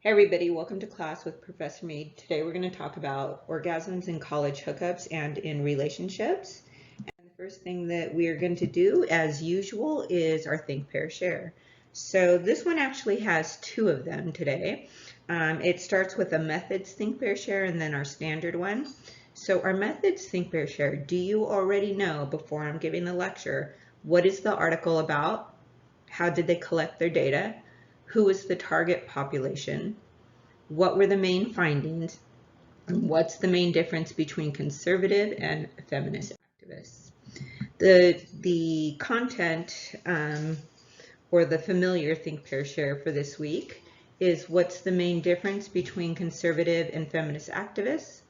Hey everybody, welcome to class with Professor Mead. Today we're going to talk about orgasms in college hookups and in relationships. And the first thing that we are going to do, as usual, is our think, pair, share. So this one actually has two of them today. It starts with a methods think, pair, share, and then our standard one. So our methods think, pair, share, do you already know, before I'm giving the lecture, what is the article about? How did they collect their data? Who was the target population? What were the main findings? And what's the main difference between conservative and feminist activists? The content or the familiar think, pair, share for this week is what's the main difference between conservative and feminist activists?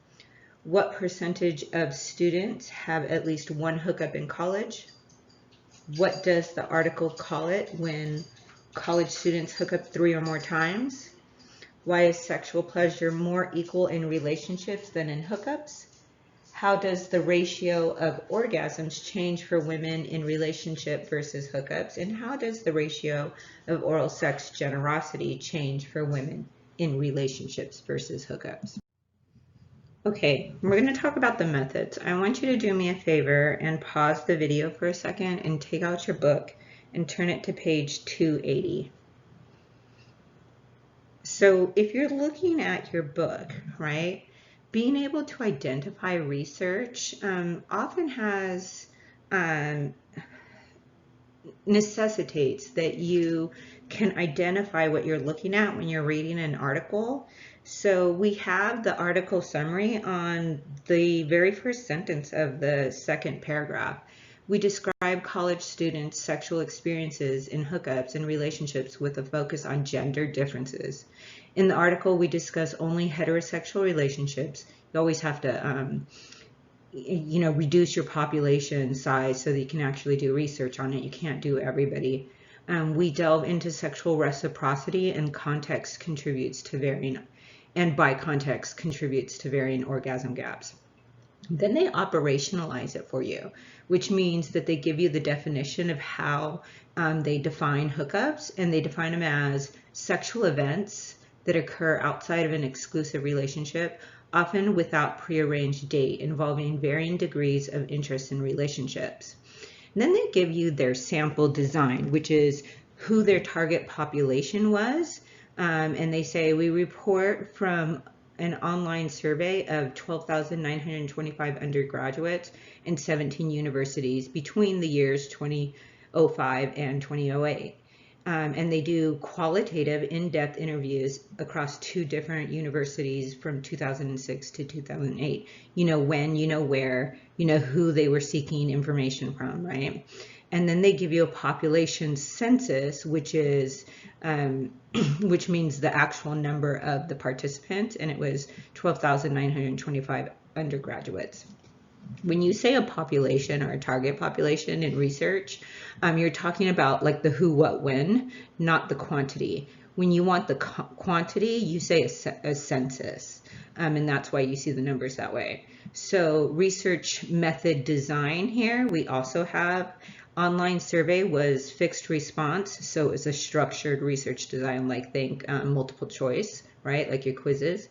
What percentage of students have at least one hookup in college? What does the article call it when college students hook up 3 or more times? Why is sexual pleasure more equal in relationships than in hookups? How does the ratio of orgasms change for women in relationship versus hookups? And how does the ratio of oral sex generosity change for women in relationships versus hookups? Okay, we're going to talk about the methods. I want you to do me a favor and pause the video for a second and take out your book and turn it to page 280. So if you're looking at your book, right, being able to identify research often has necessitates that you can identify what you're looking at when you're reading an article. So we have the article summary on the very first sentence of the second paragraph. We describe college students' sexual experiences in hookups and relationships with a focus on gender differences. In the article, we discuss only heterosexual relationships. You always have to reduce your population size so that you can actually do research on it. You can't do everybody. We delve into sexual reciprocity and context contributes to varying, and by context contributes to varying orgasm gaps. Then they operationalize it for you, which means that they give you the definition of how they define hookups, and they define them as sexual events that occur outside of an exclusive relationship, often without prearranged date, involving varying degrees of interest in relationships. And then they give you their sample design, which is who their target population was. And they say, we report from an online survey of 12,925 undergraduates and 17 universities between the years 2005 and 2008. And they do qualitative in-depth interviews across 2 different universities from 2006 to 2008. You know when, you know where, you know who they were seeking information from, right? And then they give you a population census, which is which means the actual number of the participants, and it was 12,925 undergraduates. When you say a population or a target population in research, you're talking about like the who, what, when, not the quantity. When you want the quantity, you say a census, and that's why you see the numbers that way. So research method design here, we also have online survey was fixed response, so it's a structured research design, like think multiple choice, right, like your quizzes.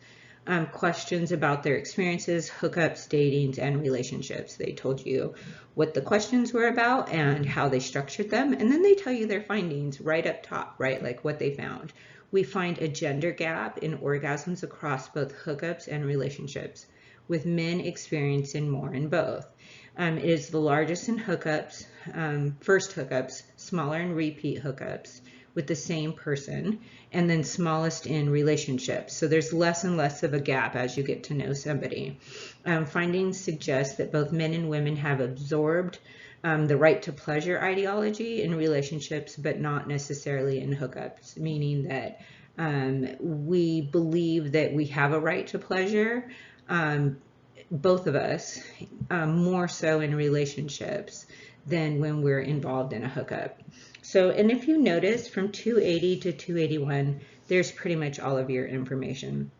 Questions about their experiences, hookups, datings, and relationships. They told you what the questions were about and how they structured them, and then they tell you their findings right up top, right, like what they found. We find a gender gap in orgasms across both hookups and relationships, with men experiencing more in both. It is the largest in hookups, first hookups, smaller in repeat hookups with the same person, and then smallest in relationships. So there's less and less of a gap as you get to know somebody. Findings suggest that both men and women have absorbed the right to pleasure ideology in relationships, but not necessarily in hookups, meaning that we believe that we have a right to pleasure, both of us, more so in relationships than when we're involved in a hookup. So, and if you notice from 280 to 281, there's pretty much all of your information.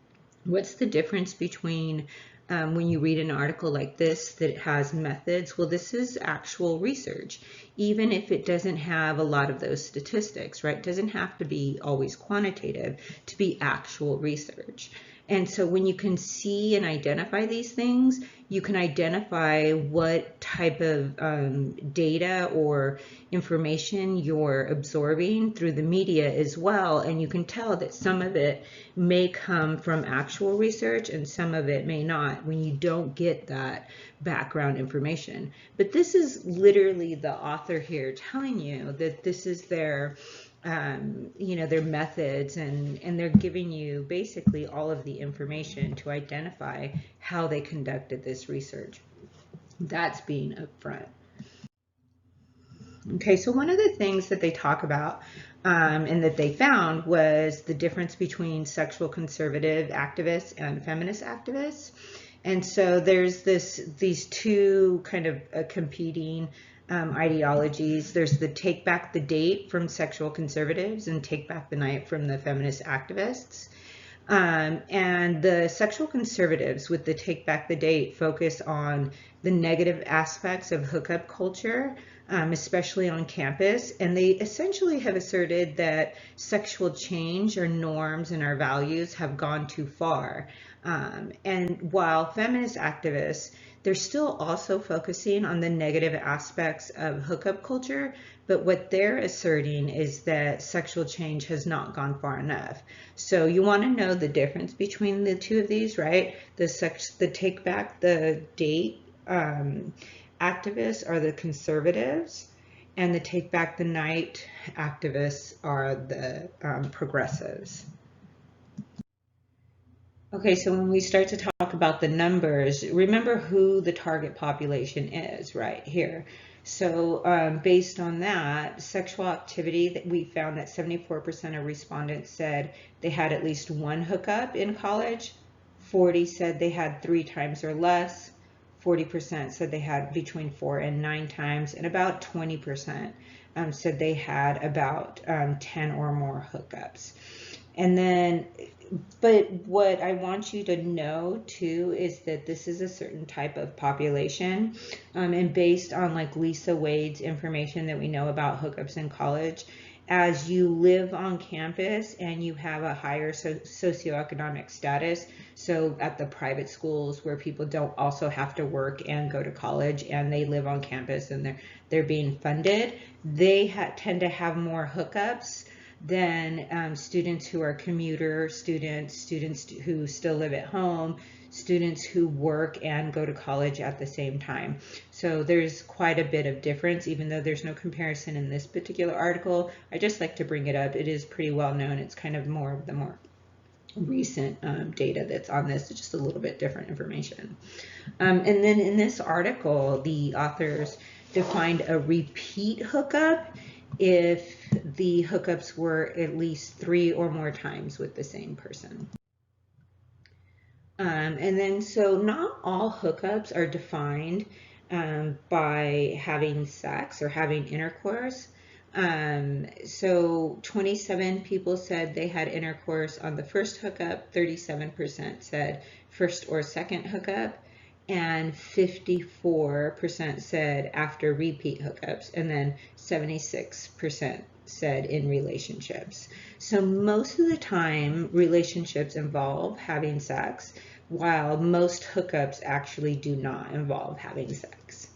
What's the difference between when you read an article like this that it has methods, well, this is actual research, even if it doesn't have a lot of those statistics, right? It doesn't have to be always quantitative to be actual research. And so when you can see and identify these things, you can identify what type of data or information you're absorbing through the media as well. And you can tell that some of it may come from actual research and some of it may not when you don't get that background information. But this is literally the author here telling you that this is their their methods, and they're giving you basically all of the information to identify how they conducted this research. That's being upfront. Okay, so one of the things that they talk about and that they found was the difference between sexual conservative activists and feminist activists. And so there's these two kind of competing ideologies. There's the take back the date from sexual conservatives and take back the night from the feminist activists. And the sexual conservatives with the take back the date focus on the negative aspects of hookup culture, especially on campus. And they essentially have asserted that sexual change or norms and our values have gone too far. And while feminist activists, they're still also focusing on the negative aspects of hookup culture, but what they're asserting is that sexual change has not gone far enough. So you want to know the difference between the two of these, right? The take back the date activists are the conservatives, and the take back the night activists are the progressives. Okay, so when we start to talk about the numbers, remember who the target population is right here. So based on that, sexual activity, that we found that 74% of respondents said they had at least one hookup in college, 40 said they had 3 times or less, 40% said they had between 4 and 9 times, and about 20% said they had about 10 or more hookups. And then, but what I want you to know too is that this is a certain type of population, and based on like Lisa Wade's information that we know about hookups in college, as you live on campus and you have a higher socioeconomic status, so at the private schools where people don't also have to work and go to college and they live on campus and they're being funded, they tend to have more hookups than students who are commuter students, students who still live at home, students who work and go to college at the same time. So there's quite a bit of difference, even though there's no comparison in this particular article. I just like to bring it up. It is pretty well known. It's kind of more of the more recent data that's on this. It's just a little bit different information. And then in this article, the authors defined a repeat hookup if the hookups were at least 3 or more times with the same person. And then, so not all hookups are defined by having sex or having intercourse. So 27 people said they had intercourse on the first hookup, 37% said first or second hookup, and 54% said after repeat hookups, and then 76% said in relationships. So most of the time, relationships involve having sex, while most hookups actually do not involve having sex.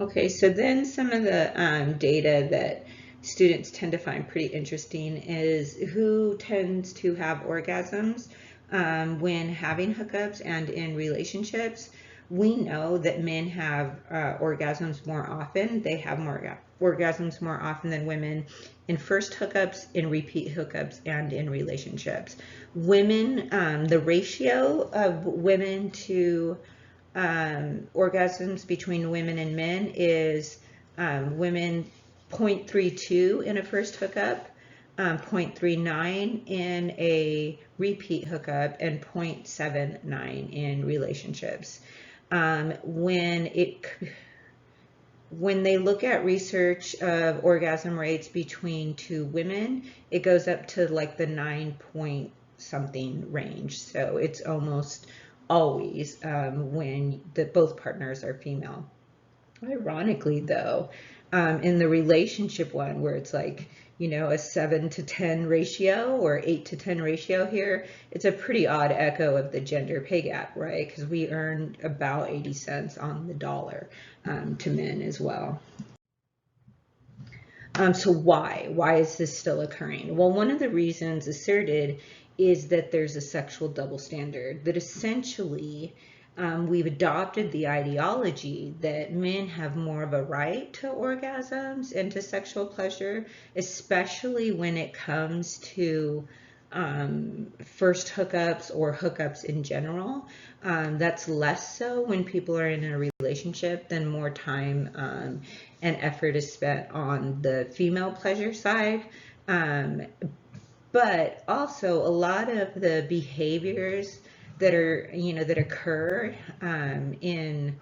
Okay, so then some of the data that students tend to find pretty interesting is who tends to have orgasms when having hookups and in relationships. We know that men have orgasms more often. They have more orgasms more often than women in first hookups, in repeat hookups, and in relationships. Women, the ratio of women to orgasms between women and men is women 0.32 in a first hookup, 0.39 in a repeat hookup, and 0.79 in relationships. When they look at research of orgasm rates between 2 women, it goes up to like the 9.8 something range. So it's almost always when both partners are female. Ironically, though, in the relationship one where it's like, a 7-to-10 ratio or 8-to-10 ratio here, it's a pretty odd echo of the gender pay gap, right? Because we earn about 80 cents on the dollar to men as well. So why is this still occurring? Well, one of the reasons asserted is that there's a sexual double standard, that essentially we've adopted the ideology that men have more of a right to orgasms and to sexual pleasure, especially when it comes to first hookups or hookups in general. That's less so when people are in a relationship, then more time and effort is spent on the female pleasure side. But also a lot of the behaviors that are, that occur in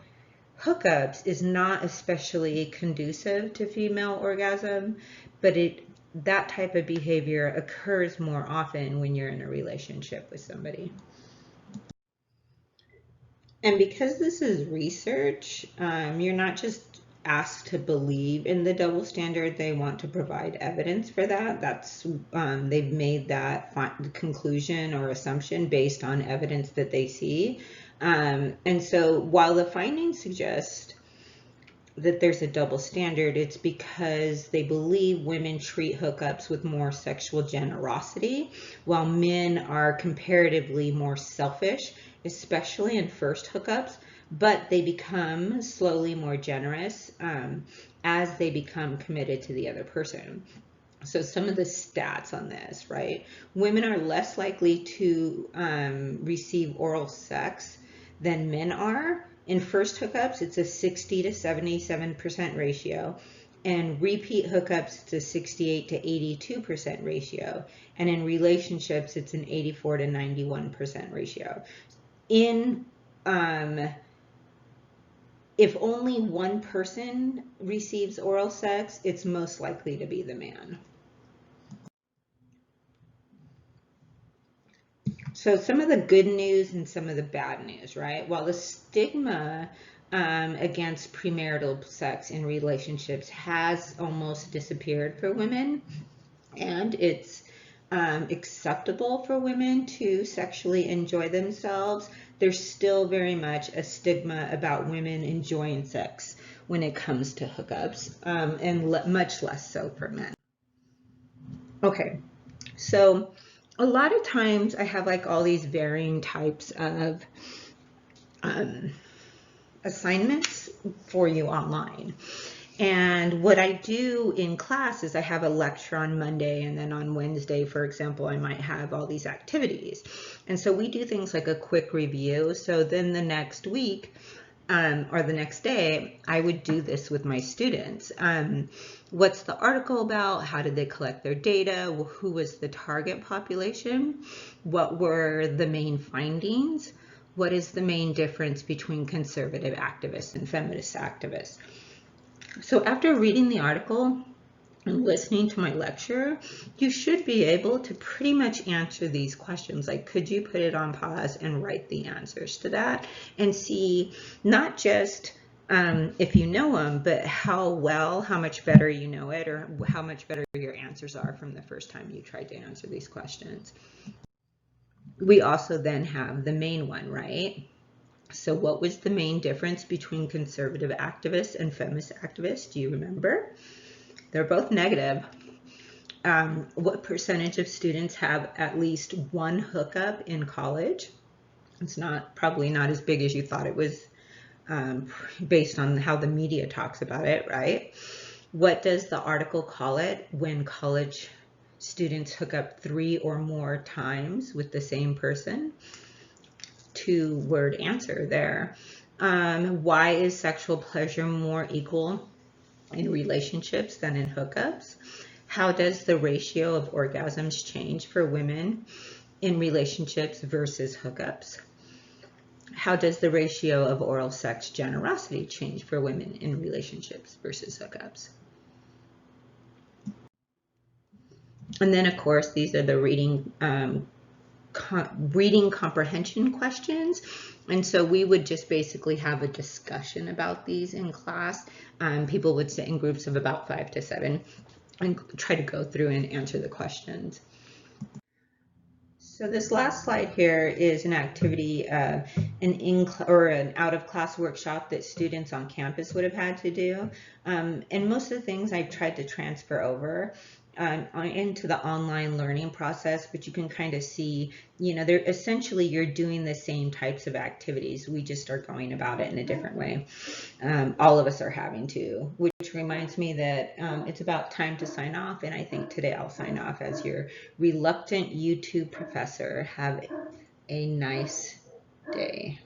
hookups is not especially conducive to female orgasm, but that type of behavior occurs more often when you're in a relationship with somebody. And because this is research, you're not just asked to believe in the double standard. They want to provide evidence for that. They've made that conclusion or assumption based on evidence that they see. And so while the findings suggest that there's a double standard, it's because they believe women treat hookups with more sexual generosity, while men are comparatively more selfish, especially in first hookups, but they become slowly more generous as they become committed to the other person. So some of the stats on this, right? Women are less likely to receive oral sex than men are. In first hookups, it's a 60 to 77% ratio. And repeat hookups, it's a 68 to 82% ratio. And in relationships, it's an 84 to 91% ratio. If only one person receives oral sex, it's most likely to be the man. So some of the good news and some of the bad news, right? While the stigma against premarital sex in relationships has almost disappeared for women, and it's acceptable for women to sexually enjoy themselves, there's still very much a stigma about women enjoying sex when it comes to hookups, and much less so for men. Okay, so a lot of times I have like all these varying types of assignments for you online. And what I do in class is I have a lecture on Monday, and then on Wednesday, for example, I might have all these activities. And so we do things like a quick review. So then the next week, or the next day, I would do this with my students. What's the article about? How did they collect their data? Who was the target population? What were the main findings? What is the main difference between conservative activists and feminist activists? So after reading the article and listening to my lecture, you should be able to pretty much answer these questions. Like, could you put it on pause and write the answers to that and see not just if you know them, but how much better you know it, or how much better your answers are from the first time you tried to answer these questions. We also then have the main one, right? So what was the main difference between conservative activists and feminist activists? Do you remember? They're both negative. What percentage of students have at least one hookup in college? It's probably not as big as you thought it was, based on how the media talks about it, right? What does the article call it when college students hook up 3 or more times with the same person? 2-word answer there. Why is sexual pleasure more equal in relationships than in hookups? How does the ratio of orgasms change for women in relationships versus hookups? How does the ratio of oral sex generosity change for women in relationships versus hookups? And then, of course, these are the reading reading comprehension questions. And so we would just basically have a discussion about these in class. People would sit in groups of about 5 to 7 and try to go through and answer the questions. So this last slide here is an activity, an out of class workshop that students on campus would have had to do. And most of the things I've tried to transfer over into the online learning process, but you can kind of see, they're essentially, you're doing the same types of activities. We just are going about it in a different way. All of us are having to, which reminds me that it's about time to sign off. And I think today I'll sign off as your reluctant YouTube professor. Have a nice day.